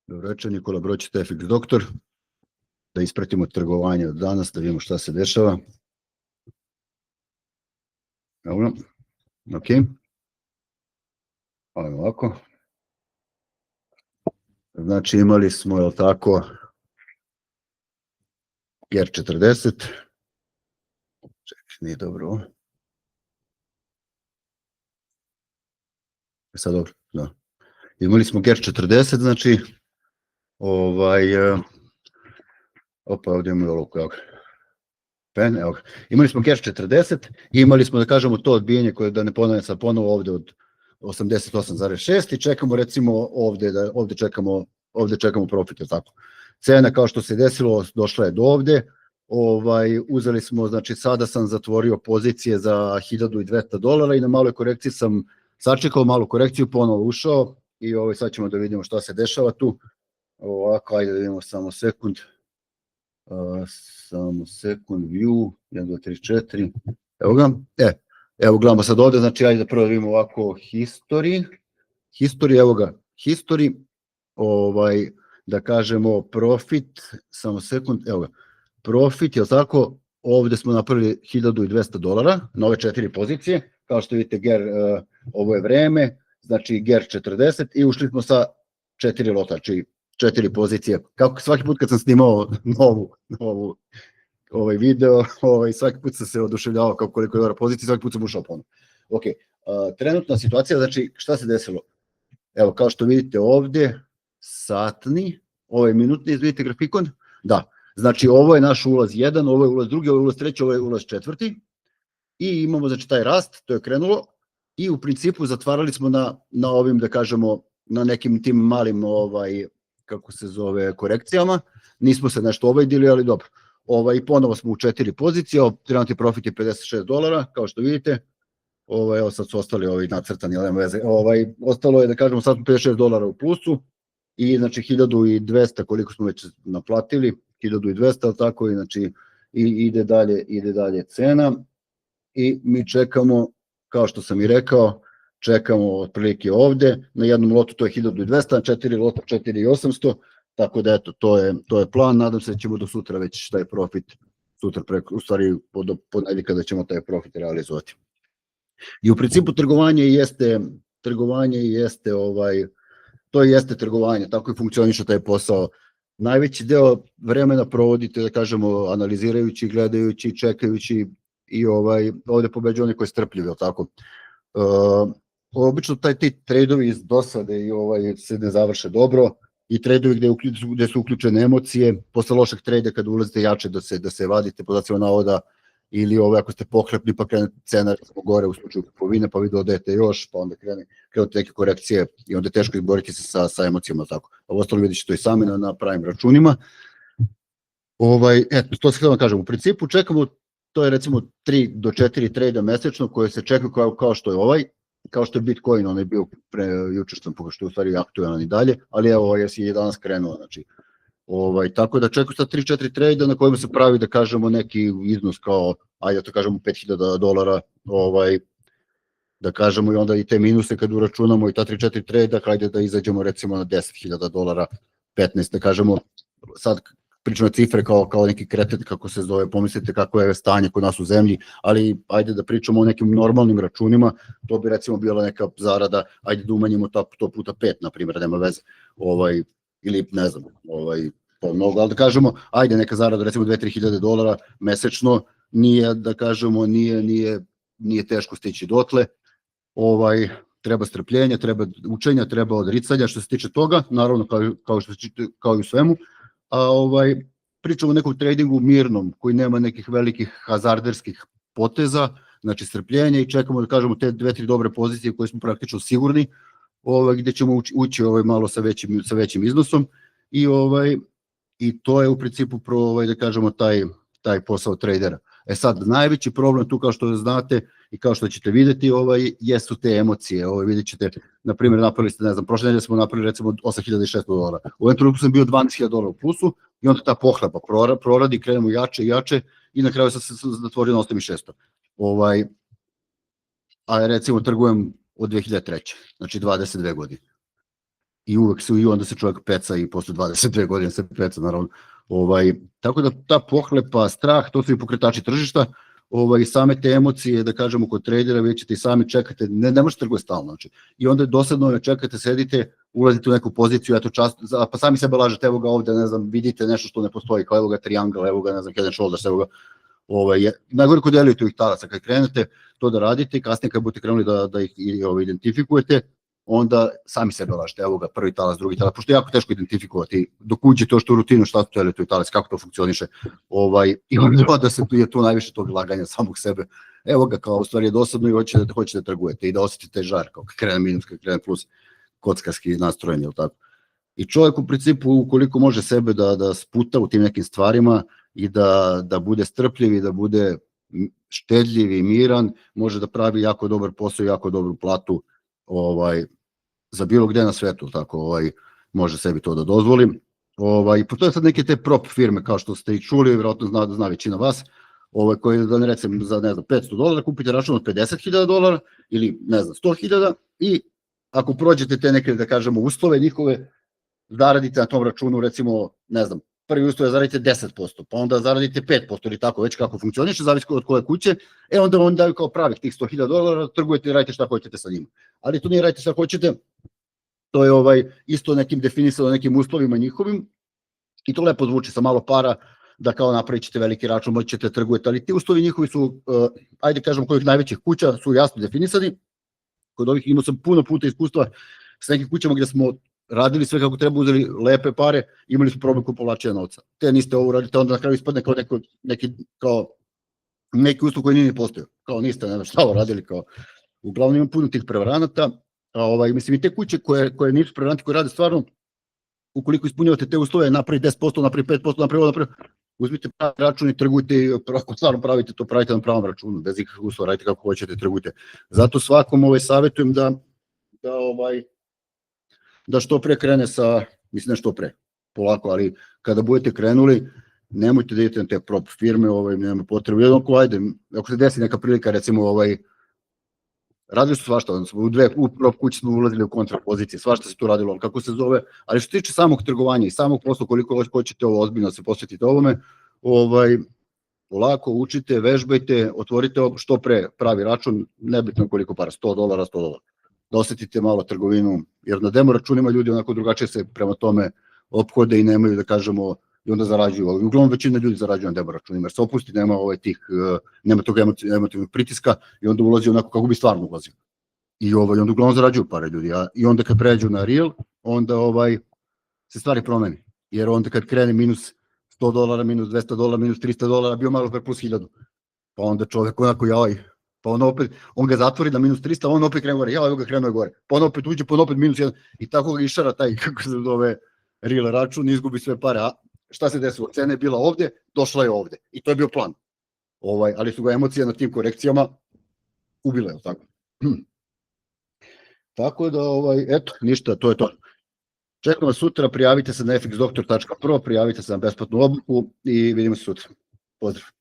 Dobro večer, Nikola Broć, FX doktor. Da ispratimo trgovanje od danas, da vidimo šta se dešava. Dobro, ok. Ajmo ovako. Znači imali smo, je li tako, GER 40. Čekaj, nije dobro ovo. Sad dobro, da. Imali smo GER 40, znači, opa, ovdje imamo olovku, evo ga. Pen, evo ga. Imali smo GER 40 i imali smo, da kažemo, to odbijenje koje, da ne ponavljam sad ponovo, ovde od 88,6 i čekamo recimo ovde čekamo profit, je tako. Cena kao što se desilo došla je do ovde, uzeli smo, znači sada sam zatvorio pozicije za $1.200 i na maloj korekciji sam sačekao malu korekciju, ponovo ušao i sad ćemo da vidimo šta se dešava tu. Ovako, ajde da vidimo samo sekund. View, 1, 2, 3, 4, evo ga, evo gledamo sad ovde, znači ajde da prvo vidimo ovako history, evo ga, history, da kažemo profit, samo sekund, evo ga, profit, je tako, ovde smo napravili $1.200 na ove 4 pozicije, kao što vidite GER, ovo je vreme, znači GER 40 i ušli smo sa 4 lota, znači 4 pozicije. Kako svaki put kad sam snimao ovaj video, svaki put sam se oduševljavao kao koliko je dobra pozicija, svaki put sam ušao ponovno. Ok, trenutna situacija, znači šta se desilo? Evo, kao što vidite ovde, satni, ovo je minutni, vidite grafikon? Da, znači ovo je naš ulaz 1, ovo je ulaz 2, ovo je ulaz 3, ovo je ulaz 4 i imamo znači taj rast, to je krenulo i u principu zatvarali smo na ovim, da kažemo, na nekim tim malim kako se zove, korekcijama, nismo se nešto obajdili, ali dobro. I ponovo smo u 4 pozicije, trenutni profit je $56, kao što vidite, evo sad su ostali nacrtani, ali nema veze, ostalo je, da kažemo, sad smo $56 u plusu i znači 1200 koliko smo već naplatili, 1200, ali tako, i znači ide dalje cena i mi čekamo, kao što sam i rekao, čekamo otprilike ovde, na jednom lotu to je 1200, na 4 lota 4800, tako da eto, to je plan, nadam se da ćemo do sutra već taj profit, sutra u stvari do ponedjeljka da ćemo taj profit realizovati. I u principu trgovanje jeste, to jeste trgovanje, tako i funkcioniše taj posao. Najveći deo vremena provodite, da kažemo, analizirajući, gledajući, čekajući i ovde pobeđu oni koji strpljivi, tako. Obično ti trejdovi iz dosade i se ne završe dobro i trejdovi gde su uključene emocije, posle lošeg trejda kada ulazite jače da se vadite po znacima navoda ili ako ste pohlepni pa krene cena gore u slučaju kupovine pa vi dodajete još pa onda krenu neke korekcije i onda je teško izboriti se sa emocijama, tako. Ovo ostalo vidjet ćete to i sami na pravim računima. Eto, to se htio da kažem, u principu čekamo, to je recimo 3 do 4 trejda mesečno koje se čekaju kao što je kao što je Bitcoin, on je bio juče što sam pokazao, što je u stvari aktualan i dalje, ali evo, je danas krenuo, znači, tako da čekaju sad 3-4 trejda na kojima se pravi, da kažemo, neki iznos kao, ajde da to kažemo, $5.000, da kažemo i onda i te minuse kad uračunamo i ta 3-4 trejda, hajde da izađemo recimo na $10.000, 15, da kažemo, sad pričamo cifre kao neki kreten, kako se zove, pomislite kako je stanje kod nas u zemlji, ali ajde da pričamo o nekim normalnim računima, to bi recimo bila neka zarada, ajde da umanjimo to puta 5, na primjer, nema veze, ili ne znam, to mnogo, ali da kažemo, ajde neka zarada recimo $2-3.000 mesečno, nije, da kažemo, nije teško stići dotle, treba strpljenja, treba učenja, treba odricanja što se tiče toga, naravno kao i u svemu, a pričamo o nekom tradingu mirnom, koji nema nekih velikih hazarderskih poteza, znači strpljenje i čekamo da kažemo te 2-3 dobre pozicije koje smo praktično sigurni, gde ćemo ući malo sa većim iznosom i to je u principu da kažemo taj posao tradera. Sad, najveći problem tu, kao što znate i kao što ćete videti, jesu te emocije. Vidjet ćete, na primjer, napravili ste, ne znam, prošle nedelje smo napravili recimo $8.600. U ovom trenutku sam bio $12.000 u plusu i onda ta pohlepa proradi, krenemo jače i jače i na kraju sam se zatvorio na 8.600. A recimo trgujem od 2003. Znači 22 godine. i uvek se i onda se čovjek peca i posle 22 godine se peca, naravno. Tako da ta pohlepa, strah, to su i pokretači tržišta, same te emocije, da kažemo, kod tradera, vi ćete i sami čekate, ne možete trgovati stalno, znači, i onda dosadno čekate, sedite, ulazite u neku poziciju, eto čast, pa sami sebe lažete, evo ga ovde, ne znam, vidite nešto što ne postoji, kao evo ga triangle, evo ga, ne znam, head and shoulders, evo ga, najgore kod delujete u ih talaca, kad krenete to da radite, kasnije kad budete krenuli da ih identifikujete, onda sami sebe lažete, evo ga, prvi talac, drugi talac, pošto je jako teško identifikovati, dok uđe to što u rutinu, šta su to delujete u talac, kako to funkcioniše, i onda se tu je tu najviše tog laganja samog sebe, evo ga, kao u stvari je dosadno i hoćete da trgujete i da osetite žar, kao kad krene minus, kad krene plus, kockarski nastrojen, je li tako? I čovjek u principu, ukoliko može sebe da sputa u tim nekim stvarima i da bude strpljiv i da bude štedljiv i miran, može da pravi jako dobar posao i jako dobru platu za bilo gde na svetu, tako može sebi to da dozvoli. Postoje sad neke te prop firme, kao što ste i čuli, vjerojatno zna većina vas, koje, da ne recim, za ne znam, $500 kupite račun od $50.000 ili ne znam, 100.000 i ako prođete te neke, da kažemo, uslove njihove, zaradite na tom računu, recimo, ne znam, prvi uslov je zaradite 10%, pa onda zaradite 5% ili tako, već kako funkcioniše, zavisi od koje kuće, onda oni daju kao pravih tih $100.000, trgujete i radite šta hoćete sa njima. Ali to nije radite šta hoćete, to je isto nekim definisano nekim uslovima njihovim i to lepo zvuči sa malo para, da kao napravit ćete veliki račun, moćete trgujete, ali ti uslovi njihovi su, ajde kažemo, kojih najvećih kuća su jasno definisani. Kod ovih imao sam puno puta iskustva s nekim kućama gde smo radili sve kako treba, uzeli lepe pare, imali smo problem kod povlačenja novca. Te niste ovo radite, onda na kraju ispadne kao neki uslov koji nije ni postojao. Kao niste, ne znam šta ovo radili, kao uglavnom imam puno tih prevaranata. Mislim i te kuće koje nisu prevaranti, koje rade stvarno, ukoliko ispunjavate te uslove, napravi 10%, napravi 5%, napravi ovo, uzmite pravi račun i trgujte i ako stvarno pravite to, pravite na pravom računu, bez ikakvih uslova, radite kako hoćete, trgujte. Zato svakom savjetujem da što pre krene sa, mislim ne što pre, polako, ali kada budete krenuli, nemojte da idete na te prop firme, nema potrebu, jednako, ajde, ako se desi neka prilika, recimo, radili su svašta, u prop kući smo ulazili u kontrapozicije, svašta se tu radilo, kako se zove, ali što tiče samog trgovanja i samog posla, koliko hoćete ovo ozbiljno da se posvetite ovome, polako učite, vežbajte, otvorite što pre pravi račun, nebitno koliko para, $100, da osetite malo trgovinu, jer na demo računima ljudi onako drugačije se prema tome ophode i nemaju, da kažemo, i onda zarađuju. Uglavnom većina ljudi zarađuju na demo računima, jer se opusti, nema tog emotivnog pritiska i onda ulazi onako kako bi stvarno ulazio. I onda uglavnom zarađuju pare ljudi. I onda kad pređu na real, onda se stvari promeni. Jer onda kad krene minus $100, minus $200, minus $300, bio malo pre plus 1000. Pa onda čovek onako pa on ga zatvori na minus 300, on opet krene gore, evo ga krenuo je gore, pa on opet uđe, pa on opet minus 1, i tako ga išara taj, kako se zove, real račun, izgubi sve pare, a šta se desilo, cena je bila ovde, došla je ovde, i to je bio plan, ali su ga emocije na tim korekcijama ubile, tako. Tako da, eto, ništa, to je to. Čekam vas sutra, prijavite se na fxdoktor.pro, prijavite se na besplatnu obuku i vidimo se sutra. Pozdrav.